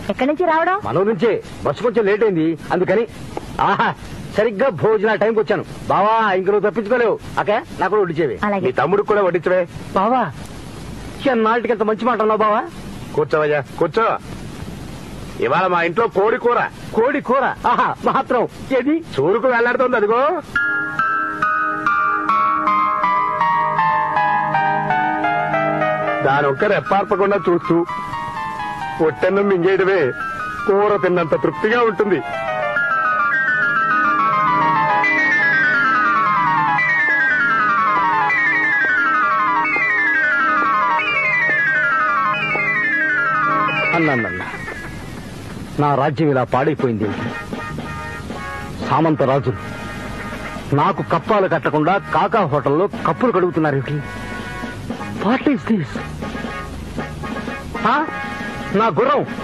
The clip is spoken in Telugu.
ఎక్కడి నుంచి రావడం? మన నుంచే. బస్సు కొంచెం లేట్ అయింది అందుకని. ఆహా, సరిగ్గా భోజన టైంకి వచ్చాను. బావా ఇంక నువ్వు తప్పించుకోలేవు. అకే నాకు కూడా వడ్డించేవి. అలాగే. మీ తమ్ముడికి కూడా వడ్డించవే. బావా నాటికి ఎంత మంచి మాట అన్నావు బావా. కూర్చోవయ్యా కూర్చో. ఇవాళ మా ఇంట్లో కోడి కూర. కోడి కూర? ఆహా మాత్రం ఏది చూరుకు వెళ్లాడుతోంది అదిగో. దానొక్క రెప్పార్పకుండా చూస్తూ పొట్టెన్నం మింగేయడమే కూర తిన్నంత తృప్తిగా ఉంటుంది. అన్నా నా రాజ్యం ఇలా పాడైపోయింది. సామంత రాజులు నాకు కప్పాలు కట్టకుండా కాకా హోటల్లో కప్పులు కడుగుతున్నారు. What is this? నా గుర్రం